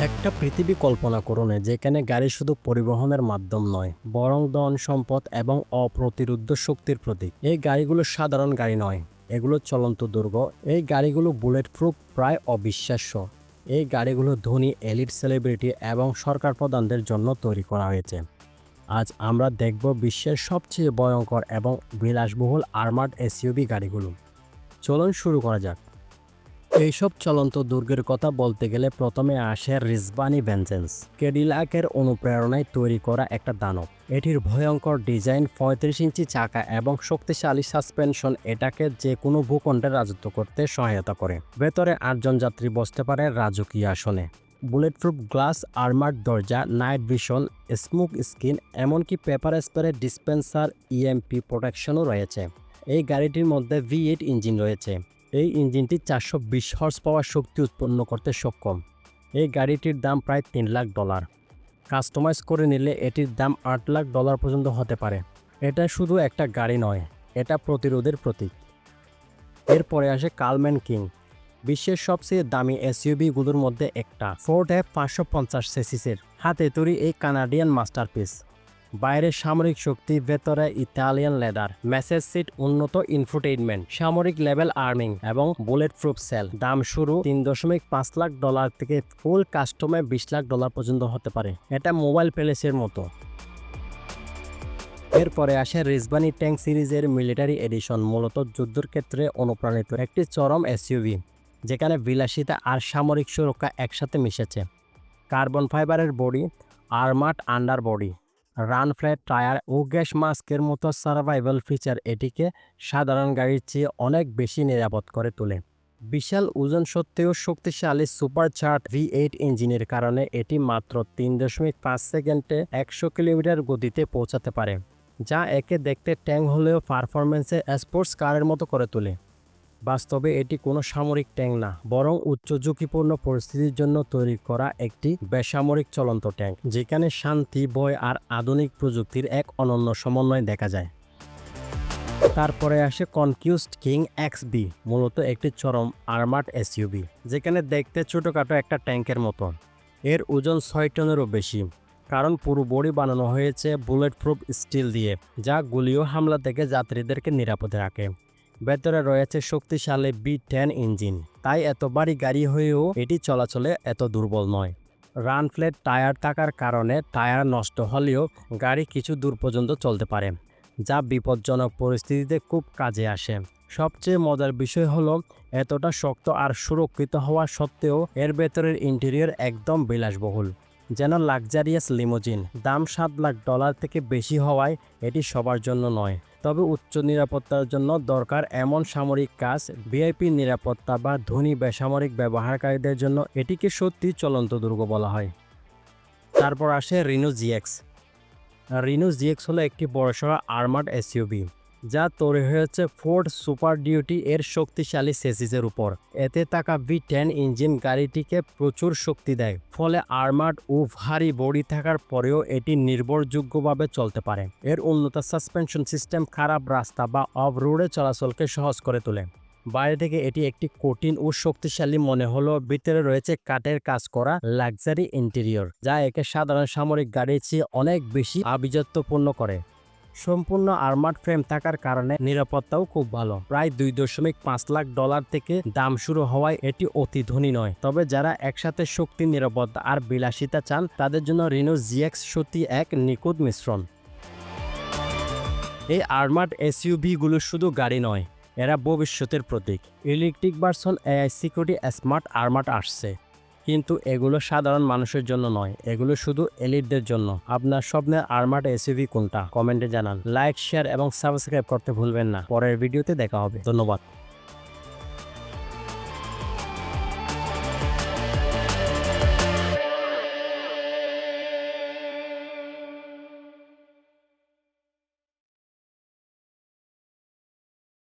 একটা পৃথিবী কল্পনা করুন যেখানে গাড়ি শুধু পরিবহনের মাধ্যম নয়, বরং ধন সম্পদ এবং অপ্রতিরোধ্য শক্তির প্রতীক। এই গাড়িগুলো সাধারণ গাড়ি নয়, এগুলো চলন্ত দুর্গ। এই গাড়িগুলো বুলেট প্রুফ, প্রায় অবিশ্বাস্য। এই গাড়িগুলো ধনী, এলিট সেলিব্রিটি এবং সরকার প্রধানদের জন্য তৈরি করা হয়েছে। আজ আমরা দেখব বিশ্বের সবচেয়ে ভয়ঙ্কর এবং বিলাসবহুল আর্মার্ড এসইউভি গাড়িগুলো। চলুন শুরু করা যাক। এইসব চলন্ত দুর্গের কথা বলতে গেলে প্রথমে আসে রিজবানি ভেঞ্জেন্স। ক্যাডিলাকের অনুপ্রেরণায় তৈরি করা একটা দানব। এটির ভয়ঙ্কর ডিজাইন, ৩৫ ইঞ্চি চাকা এবং শক্তিশালী সাসপেনশন এটাকে যে কোনো ভূখণ্ডে রাজত্ব করতে সহায়তা করে। ভেতরে ৮ জন যাত্রী বসতে পারে রাজকীয় আসনে। বুলেট প্রুফ গ্লাস, আর্মার্ড দরজা, নাইট ভিশন, স্মোক স্ক্রিন, এমনকি পেপার স্প্রে ডিসপেন্সার, ইএমপি প্রোটেকশনও রয়েছে। এই গাড়িটির মধ্যে V8 ইঞ্জিন রয়েছে। এই ইঞ্জিনটি ৪২০ হর্স পাওয়ার শক্তি উৎপন্ন করতে সক্ষম। এই গাড়িটির দাম প্রায় $৩,০০,০০০। কাস্টমাইজ করে নিলে এটির দাম $৮,০০,০০০ পর্যন্ত হতে পারে। এটা শুধু একটা গাড়ি নয়, এটা প্রতিরোধের প্রতীক। এরপরে আসে কালম্যান কিং, বিশ্বের সবচেয়ে দামি এসইউভিগুলোর মধ্যে একটা। ফোর্ড F550 সিসির হাতে তৈরি এই কানাডিয়ান মাস্টারপিস। বাইরে সামরিক শক্তি, ভেতরে ইতালিয়ান লেদার, ম্যাসেজ সিট, উন্নত ইনফোটেইনমেন্ট, সামরিক লেভেল আর্মিং এবং বুলেট প্রুফ সেল। দাম শুরু $3.৫ লাখ থেকে ফুল কাস্টমে $20,০০,০০০ পর্যন্ত হতে পারে। এটা মোবাইল প্যালেসের মতো। এরপরে আসে রিজবানি ট্যাঙ্ক সিরিজের মিলিটারি এডিশন, মূলত যুদ্ধের ক্ষেত্রে অনুপ্রাণিত একটি চরম এসইউভি, যেখানে বিলাসিতা আর সামরিক সুরক্ষা একসাথে মিশেছে। কার্বন ফাইবারের বডি, armoured under body, run flat tyre ও গ্যাস মাস্কের মতো সার্ভাইভাল ফিচার এটিকে সাধারণ গাড়ির চেয়ে অনেক বেশি নিরাপদ করে তোলে। বিশাল ওজন সত্ত্বেও শক্তিশালী সুপারচার্জ V8 ইঞ্জিনের কারণে এটি মাত্র ৩.৫ সেকেন্ডে ১০০ কিলোমিটার গতিতে পৌঁছাতে পারে, যা একে দেখতে ট্যাঙ্ক হলেও পারফরমেন্সে স্পোর্টস কারের মতো করে তোলে। বাস্তবে এটি কোনো সামরিক ট্যাঙ্ক না, বরং উচ্চ ঝুঁকিপূর্ণ পরিস্থিতির জন্য তৈরি করা একটি বেসামরিক চলন্ত ট্যাঙ্ক, যেখানে শান্তি, ভয় আর আধুনিক প্রযুক্তির এক অনন্য সমন্বয় দেখা যায়। তারপরে আসে কনকিউস্ট কিং XB, মূলত একটি চরম আর্মার্ড এসইউভি, যেখানে দেখতে ছোটখাটো একটা ট্যাঙ্কের মতো। এর ওজন ৬ টনেরও বেশি, কারণ পুরো বডি বানানো হয়েছে বুলেট প্রুফ স্টিল দিয়ে, যা গুলিও হামলা থেকে যাত্রীদেরকে নিরাপদে রাখে। ভেতরে রয়েছে শক্তিশালী V10 ইঞ্জিন, তাই এত ভারী গাড়ি হয়েও এটি চলাচলে এত দুর্বল নয়। রান ফ্ল্যাট টায়ার থাকার কারণে টায়ার নষ্ট হলেও গাড়ি কিছু দূর পর্যন্ত চলতে পারে, যা বিপজ্জনক পরিস্থিতিতে খুব কাজে আসে। সবচেয়ে মজার বিষয় হলো, এতটা শক্ত আর সুরক্ষিত হওয়া সত্ত্বেও এর ভেতরের ইন্টেরিয়র একদম বিলাসবহুল, যেন লাক্সারিয়াস লিমোজিন। দাম $7,০০,০০০ থেকে বেশি হওয়ায় এটি সবার জন্য নয়, তবে উচ্চ নিরাপত্তার জন্য দরকার এমন সামরিক কাজ, ভিআইপি নিরাপত্তা বা ধনী বেসামরিক ব্যবহারকারীদের জন্য এটিকে সত্যি চলন্ত দুর্গ বলা হয়। তারপর আসে রিনো GX। রিনো GX হলো একটি বড়সড় আর্মার্ড এসইউভি, যা তৈরি হয়েছে ফোর্ড সুপার ডিউটি এর শক্তিশালী চেসিসের উপর। এতে থাকা V10 ইঞ্জিন গাড়িটিকে প্রচুর শক্তি দেয়, ফলে আর্মার্ড ও ভারী বডি থাকার পরেও এটি নির্ভরযোগ্যভাবে চলতে পারে। এর উন্নত সাসপেনশন সিস্টেম খারাপ রাস্তা বা অফ রোডে চলাচলকে সহজ করে তোলে। বাইরে থেকে এটি একটি কঠিন ও শক্তিশালী মনে হলেও ভিতরে রয়েছে কাঠের কাজ করা লাক্সারি ইন্টেরিয়র, যা একে সাধারণ সামরিক গাড়ির চেয়ে অনেক বেশি আভিজাত্যপূর্ণ করে। সম্পূর্ণ আর্মার্ড ফ্রেম থাকার কারণে নিরাপত্তাও খুব ভালো। প্রায় $2.৫ লাখ থেকে দাম শুরু হওয়ায় এটি অতি ধনী নয়, তবে যারা একসাথে শক্তি, নিরাপত্তা আর বিলাসিতা চান তাদের জন্য রিনো GX সত্যি এক নিখুঁত মিশ্রণ। এই আর্মার্ড এসইউভিগুলো শুধু গাড়ি নয়, এরা ভবিষ্যতের প্রতীক। Electric version AI security smart armoured আসছে, কিন্তু এগুলো সাধারণ মানুষের জন্য নয়, এগুলো শুধু এলিটদের জন্য। আপনার স্বপ্নের আর্মার্ড এসইউভি কোনটা? কমেন্টে জানান। লাইক, শেয়ার এবং সাবস্ক্রাইব করতে ভুলবেন না। পরের ভিডিওতে দেখা হবে। ধন্যবাদ।